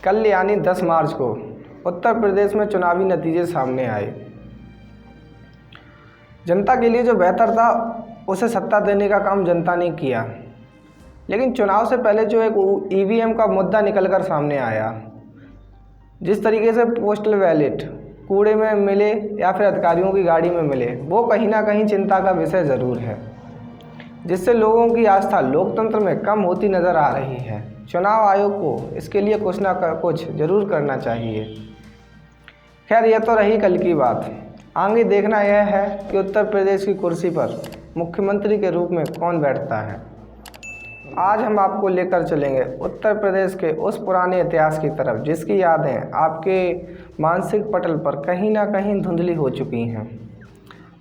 कल यानी 10 मार्च को उत्तर प्रदेश में चुनावी नतीजे सामने आए। जनता के लिए जो बेहतर था उसे सत्ता देने का काम जनता ने किया, लेकिन चुनाव से पहले जो एक ईवीएम का मुद्दा निकलकर सामने आया, जिस तरीके से पोस्टल बैलेट कूड़े में मिले या फिर अधिकारियों की गाड़ी में मिले, वो कहीं ना कहीं चिंता का विषय ज़रूर है, जिससे लोगों की आस्था लोकतंत्र में कम होती नज़र आ रही है। चुनाव आयोग को इसके लिए कुछ ना कुछ ज़रूर करना चाहिए। खैर, यह तो रही कल की बात। आगे देखना यह है कि उत्तर प्रदेश की कुर्सी पर मुख्यमंत्री के रूप में कौन बैठता है। आज हम आपको लेकर चलेंगे उत्तर प्रदेश के उस पुराने इतिहास की तरफ जिसकी यादें आपके मानसिक पटल पर कहीं ना कहीं धुंधली हो चुकी हैं,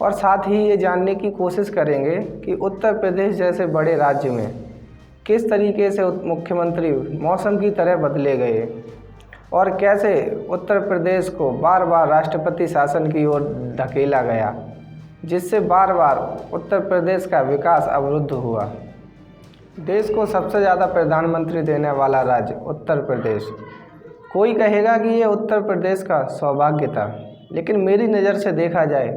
और साथ ही ये जानने की कोशिश करेंगे कि उत्तर प्रदेश जैसे बड़े राज्य में किस तरीके से मुख्यमंत्री मौसम की तरह बदले गए और कैसे उत्तर प्रदेश को बार बार राष्ट्रपति शासन की ओर धकेला गया, जिससे बार बार उत्तर प्रदेश का विकास अवरुद्ध हुआ। देश को सबसे ज़्यादा प्रधानमंत्री देने वाला राज्य उत्तर प्रदेश। कोई कहेगा कि ये उत्तर प्रदेश का सौभाग्य था, लेकिन मेरी नज़र से देखा जाए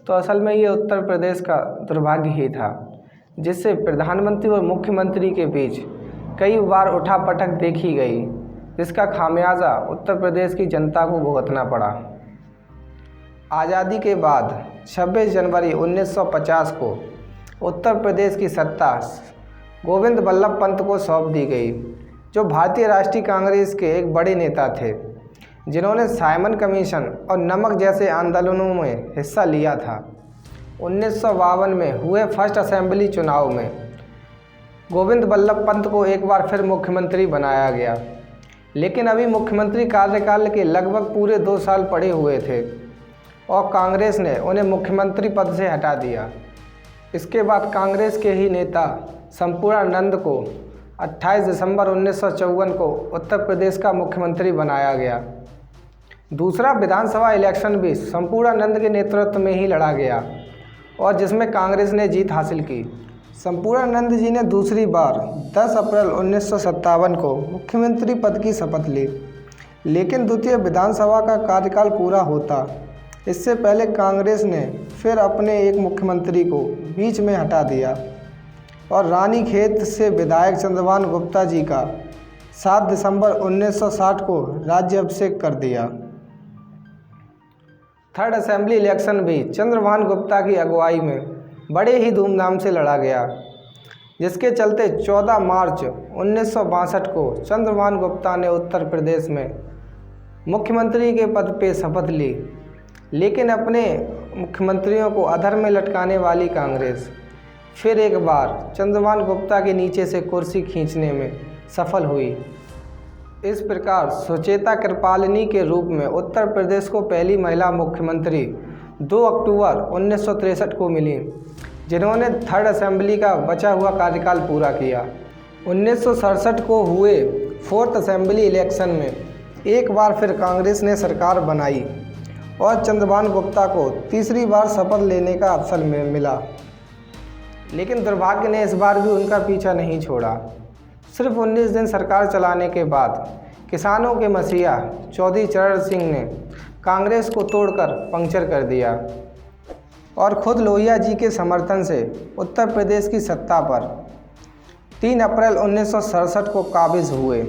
तो असल में ये उत्तर प्रदेश का दुर्भाग्य ही था, जिससे प्रधानमंत्री और मुख्यमंत्री के बीच कई बार उठापटक देखी गई, जिसका खामियाजा उत्तर प्रदेश की जनता को भुगतना पड़ा। आज़ादी के बाद 26 जनवरी 1950 को उत्तर प्रदेश की सत्ता गोविंद बल्लभ पंत को सौंप दी गई, जो भारतीय राष्ट्रीय कांग्रेस के एक बड़े नेता थे, जिन्होंने साइमन कमीशन और नमक जैसे आंदोलनों में हिस्सा लिया था। 1952 में हुए फर्स्ट असेंबली चुनाव में गोविंद बल्लभ पंत को एक बार फिर मुख्यमंत्री बनाया गया, लेकिन अभी मुख्यमंत्री कार्यकाल के लगभग पूरे 2 साल पड़े हुए थे और कांग्रेस ने उन्हें मुख्यमंत्री पद से हटा दिया। इसके बाद कांग्रेस के ही नेता संपूर्णानंद को 28 दिसंबर 1954 को उत्तर प्रदेश का मुख्यमंत्री बनाया गया। दूसरा विधानसभा इलेक्शन भी संपूर्णानंद के नेतृत्व में ही लड़ा गया और जिसमें कांग्रेस ने जीत हासिल की। संपूर्णानंद जी ने दूसरी बार 10 अप्रैल 1957 को मुख्यमंत्री पद की शपथ ली, लेकिन द्वितीय विधानसभा का कार्यकाल पूरा होता इससे पहले कांग्रेस ने फिर अपने एक मुख्यमंत्री को बीच में हटा दिया और रानीखेत से विधायक चंद्रभान गुप्ता जी का 7 दिसंबर 1960 को राज्याभिषेक कर दिया। थर्ड असेंबली इलेक्शन भी चंद्रभान गुप्ता की अगुवाई में बड़े ही धूमधाम से लड़ा गया, जिसके चलते 14 मार्च 1962 को चंद्रभान गुप्ता ने उत्तर प्रदेश में मुख्यमंत्री के पद पे शपथ ली, लेकिन अपने मुख्यमंत्रियों को अधर में लटकाने वाली कांग्रेस फिर एक बार चंद्रभान गुप्ता के नीचे से कुर्सी खींचने में सफल हुई। इस प्रकार सुचेता कृपालिनी के रूप में उत्तर प्रदेश को पहली महिला मुख्यमंत्री 2 अक्टूबर 1963 को मिली, जिन्होंने थर्ड असेंबली का बचा हुआ कार्यकाल पूरा किया। 1967 को हुए फोर्थ असेंबली इलेक्शन में एक बार फिर कांग्रेस ने सरकार बनाई और चंद्रभान गुप्ता को तीसरी बार शपथ लेने का अवसर मिला, लेकिन दुर्भाग्य ने इस बार भी उनका पीछा नहीं छोड़ा। सिर्फ 19 दिन सरकार चलाने के बाद किसानों के मसीहा चौधरी चरण सिंह ने कांग्रेस को तोड़कर पंक्चर कर दिया और खुद लोहिया जी के समर्थन से उत्तर प्रदेश की सत्ता पर 3 अप्रैल 1967 को काबिज हुए।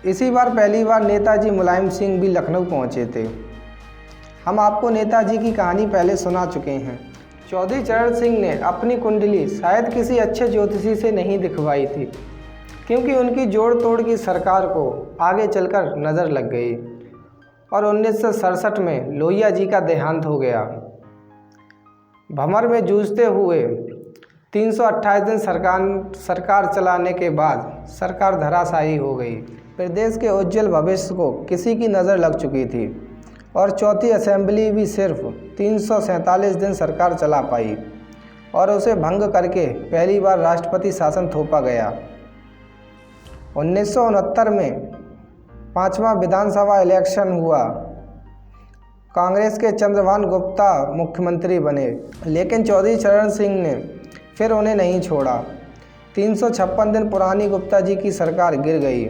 इसी बार पहली बार नेताजी मुलायम सिंह भी लखनऊ पहुंचे थे। हम आपको नेताजी की कहानी पहले सुना चुके हैं। चौधरी चरण सिंह ने अपनी कुंडली शायद किसी अच्छे ज्योतिषी से नहीं दिखवाई थी, क्योंकि उनकी जोड़ तोड़ की सरकार को आगे चलकर नज़र लग गई और 1967 में लोहिया जी का देहांत हो गया। भंवर में जूझते हुए 328 दिन सरकार चलाने के बाद सरकार धराशायी हो गई। प्रदेश के उज्जवल भविष्य को किसी की नज़र लग चुकी थी और चौथी असेंबली भी सिर्फ 347 दिन सरकार चला पाई और उसे भंग करके पहली बार राष्ट्रपति शासन थोपा गया। 1969 में 5वां विधानसभा इलेक्शन हुआ। कांग्रेस के चंद्रभान गुप्ता मुख्यमंत्री बने, लेकिन चौधरी चरण सिंह ने फिर उन्हें नहीं छोड़ा। 356 दिन पुरानी गुप्ता जी की सरकार गिर गई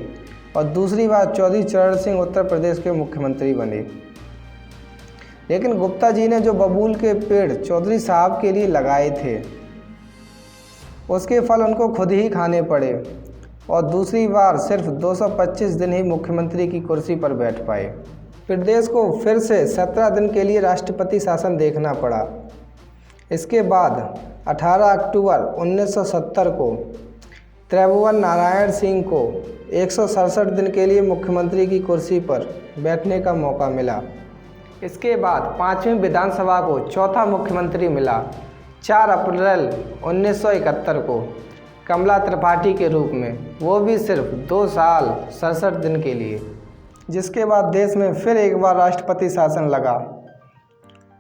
और दूसरी बार चौधरी चरण सिंह उत्तर प्रदेश के मुख्यमंत्री बने। लेकिन गुप्ता जी ने जो बबूल के पेड़ चौधरी साहब के लिए लगाए थे, उसके फल उनको खुद ही खाने पड़े और दूसरी बार सिर्फ 225 दिन ही मुख्यमंत्री की कुर्सी पर बैठ पाए। प्रदेश को फिर से 17 दिन के लिए राष्ट्रपति शासन देखना पड़ा। इसके बाद 18 अक्टूबर 1970 को त्रिभुवन नारायण सिंह को 167 दिन के लिए मुख्यमंत्री की कुर्सी पर बैठने का मौका मिला। इसके बाद 5वीं विधानसभा को चौथा मुख्यमंत्री मिला 4 अप्रैल 1971 को कमला त्रिपाठी के रूप में, वो भी सिर्फ 2 साल 67 दिन के लिए। जिसके बाद देश में फिर एक बार राष्ट्रपति शासन लगा।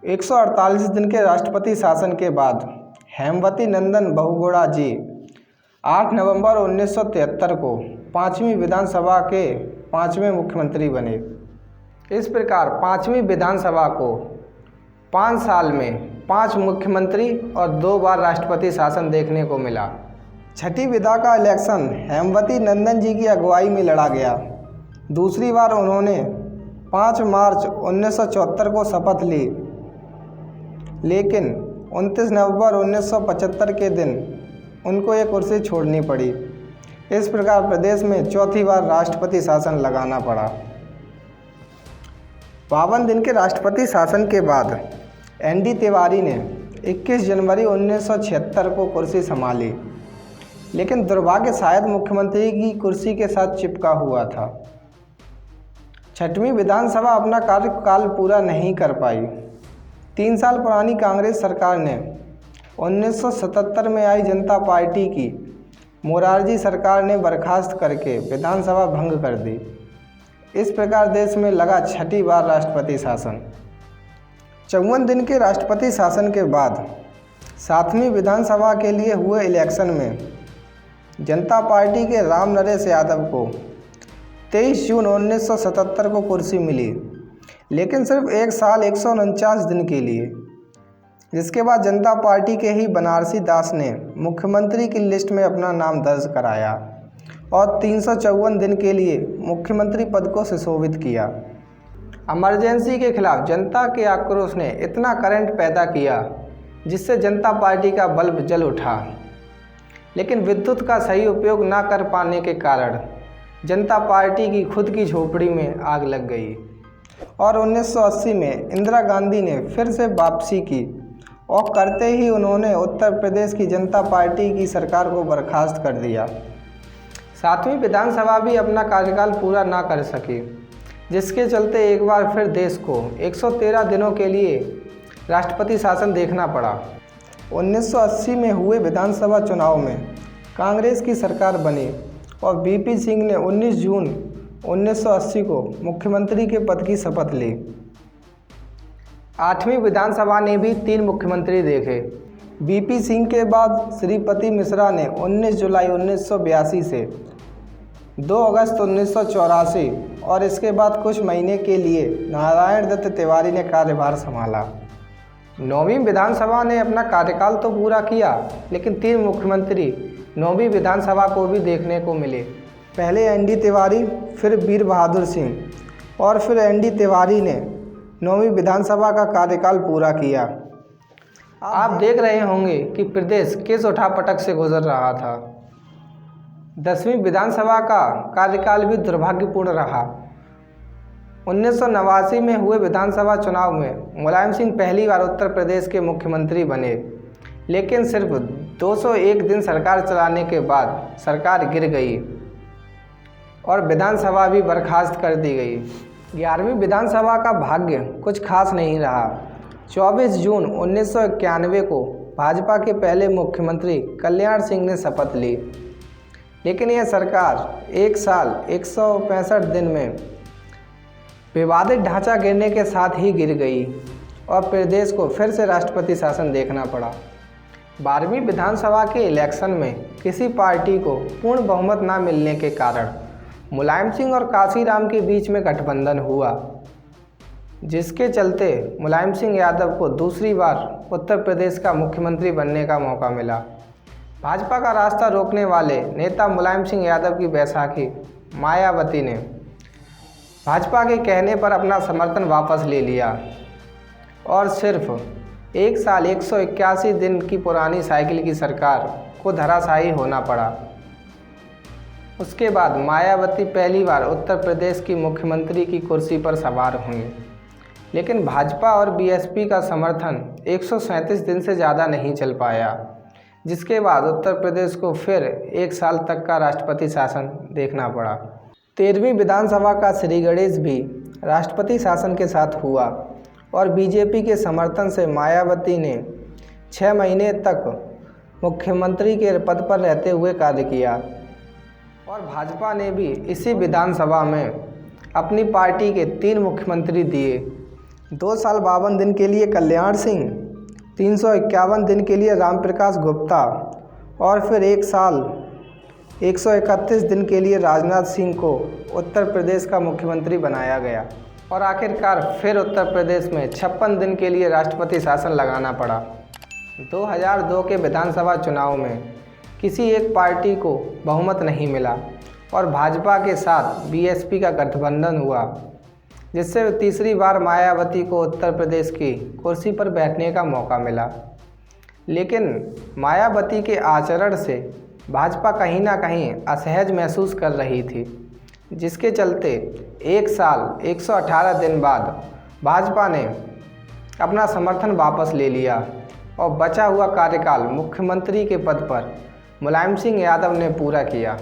148 दिन के राष्ट्रपति शासन के बाद हेमवती नंदन बहुगुणा जी 8 नवंबर 1973 को 5वीं विधानसभा के 5वें मुख्यमंत्री बने। इस प्रकार 5वीं विधानसभा को 5 साल में 5 मुख्यमंत्री और 2 बार राष्ट्रपति शासन देखने को मिला। छठी विधा का इलेक्शन हेमवती नंदन जी की अगुवाई में लड़ा गया। दूसरी बार उन्होंने 5 मार्च 1974 को शपथ ली, लेकिन 29 नवंबर 1975 के दिन उनको ये कुर्सी छोड़नी पड़ी। इस प्रकार प्रदेश में चौथी बार राष्ट्रपति शासन लगाना पड़ा। 52 दिन के राष्ट्रपति शासन के बाद एनडी तिवारी ने 21 जनवरी 1976 को कुर्सी संभाली, लेकिन दुर्भाग्य शायद मुख्यमंत्री की कुर्सी के साथ चिपका हुआ था। 6वीं विधानसभा अपना कार्यकाल पूरा नहीं कर पाई। 3 साल पुरानी कांग्रेस सरकार ने 1977 में आई जनता पार्टी की मोरारजी सरकार ने बर्खास्त करके विधानसभा भंग कर दी। इस प्रकार देश में लगा छठी बार राष्ट्रपति शासन। 54 दिन के राष्ट्रपति शासन के बाद 7वीं विधानसभा के लिए हुए इलेक्शन में जनता पार्टी के राम नरेश यादव को 23 जून 1977 को कुर्सी मिली, लेकिन सिर्फ 1 साल 149 दिन के लिए। जिसके बाद जनता पार्टी के ही बनारसी दास ने मुख्यमंत्री की लिस्ट में अपना नाम दर्ज कराया और 354 दिन के लिए मुख्यमंत्री पद को सुशोभित किया। इमरजेंसी के खिलाफ जनता के आक्रोश ने इतना करंट पैदा किया जिससे जनता पार्टी का बल्ब जल उठा, लेकिन विद्युत का सही उपयोग न कर पाने के कारण जनता पार्टी की खुद की झोपड़ी में आग लग गई और 1980 में इंदिरा गांधी ने फिर से वापसी की और करते ही उन्होंने उत्तर प्रदेश की जनता पार्टी की सरकार को बर्खास्त कर दिया। 7वीं विधानसभा भी अपना कार्यकाल पूरा ना कर सकी, जिसके चलते एक बार फिर देश को 113 दिनों के लिए राष्ट्रपति शासन देखना पड़ा। 1980 में हुए विधानसभा चुनाव में कांग्रेस की सरकार बनी और बीपी सिंह ने 19 जून 1980 को मुख्यमंत्री के पद की शपथ ली। 8वीं विधानसभा ने भी 3 मुख्यमंत्री देखे। बीपी सिंह के बाद श्रीपति मिश्रा ने 19 जुलाई 1982 से 2 अगस्त 1984 और इसके बाद कुछ महीने के लिए नारायण दत्त तिवारी ने कार्यभार संभाला। 9वीं विधानसभा ने अपना कार्यकाल तो पूरा किया, लेकिन 3 मुख्यमंत्री 9वीं विधानसभा को भी देखने को मिले। पहले एनडी तिवारी, फिर वीर बहादुर सिंह और फिर एनडी तिवारी ने 9वीं विधानसभा का कार्यकाल पूरा किया। आप देख रहे होंगे कि प्रदेश किस उठापटक से गुजर रहा था। 10वीं विधानसभा का कार्यकाल भी दुर्भाग्यपूर्ण रहा। 1989 में हुए विधानसभा चुनाव में मुलायम सिंह पहली बार उत्तर प्रदेश के मुख्यमंत्री बने, लेकिन सिर्फ 201 दिन सरकार चलाने के बाद सरकार गिर गई और विधानसभा भी बर्खास्त कर दी गई। 11वीं विधानसभा का भाग्य कुछ खास नहीं रहा। 24 जून 1991 को भाजपा के पहले मुख्यमंत्री कल्याण सिंह ने शपथ ली, लेकिन यह सरकार 1 साल 165 दिन में विवादित ढांचा गिरने के साथ ही गिर गई और प्रदेश को फिर से राष्ट्रपति शासन देखना पड़ा। 12वीं विधानसभा के इलेक्शन में किसी पार्टी को पूर्ण बहुमत न मिलने के कारण मुलायम सिंह और काशीराम के बीच में गठबंधन हुआ, जिसके चलते मुलायम सिंह यादव को दूसरी बार उत्तर प्रदेश का मुख्यमंत्री बनने का मौका मिला। भाजपा का रास्ता रोकने वाले नेता मुलायम सिंह यादव की बैसाखी, मायावती ने भाजपा के कहने पर अपना समर्थन वापस ले लिया और सिर्फ एक साल 181 दिन की पुरानी साइकिल की सरकार को धराशायी होना पड़ा। उसके बाद मायावती पहली बार उत्तर प्रदेश की मुख्यमंत्री की कुर्सी पर सवार हुई, लेकिन भाजपा और बीएसपी का समर्थन 137 दिन से ज़्यादा नहीं चल पाया, जिसके बाद उत्तर प्रदेश को फिर एक साल तक का राष्ट्रपति शासन देखना पड़ा। 13वीं विधानसभा का श्री गणेश भी राष्ट्रपति शासन के साथ हुआ और बीजेपी के समर्थन से मायावती ने 6 महीने तक मुख्यमंत्री के पद पर रहते हुए कार्य किया और भाजपा ने भी इसी विधानसभा में अपनी पार्टी के 3 मुख्यमंत्री दिए। 2 साल 52 दिन के लिए कल्याण सिंह, 351 दिन के लिए रामप्रकाश गुप्ता और फिर 1 साल 131 दिन के लिए राजनाथ सिंह को उत्तर प्रदेश का मुख्यमंत्री बनाया गया और आखिरकार फिर उत्तर प्रदेश में 56 दिन के लिए राष्ट्रपति शासन लगाना पड़ा। 2002 के विधानसभा चुनाव में किसी एक पार्टी को बहुमत नहीं मिला और भाजपा के साथ बीएसपी का गठबंधन हुआ, जिससे तीसरी बार मायावती को उत्तर प्रदेश की कुर्सी पर बैठने का मौका मिला। लेकिन मायावती के आचरण से भाजपा कहीं ना कहीं असहज महसूस कर रही थी, जिसके चलते 1 साल 118 दिन बाद भाजपा ने अपना समर्थन वापस ले लिया और बचा हुआ कार्यकाल मुख्यमंत्री के पद पर मुलायम सिंह यादव ने पूरा किया।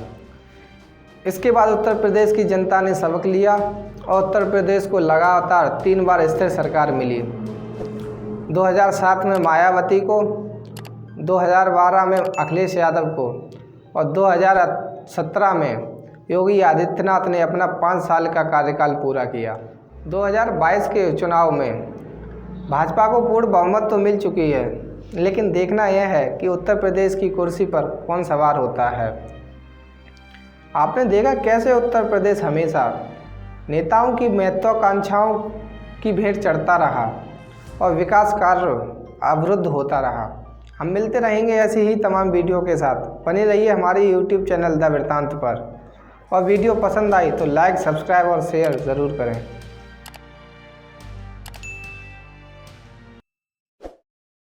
इसके बाद उत्तर प्रदेश की जनता ने सबक लिया और उत्तर प्रदेश को लगातार 3 बार स्थिर सरकार मिली। 2007 में मायावती को, 2012 में अखिलेश यादव को और 2017 में योगी आदित्यनाथ ने अपना 5 साल का कार्यकाल पूरा किया। 2022 के चुनाव में भाजपा को पूर्ण बहुमत तो मिल चुकी है, लेकिन देखना यह है कि उत्तर प्रदेश की कुर्सी पर कौन सवार होता है। आपने देखा कैसे उत्तर प्रदेश हमेशा नेताओं की महत्वाकांक्षाओं की भेंट चढ़ता रहा और विकास कार्य अवरुद्ध होता रहा। हम मिलते रहेंगे ऐसी ही तमाम वीडियो के साथ। बने रहिए हमारे यूट्यूब चैनल द वृत्तांत पर और वीडियो पसंद आई तो लाइक, सब्सक्राइब और शेयर ज़रूर करें।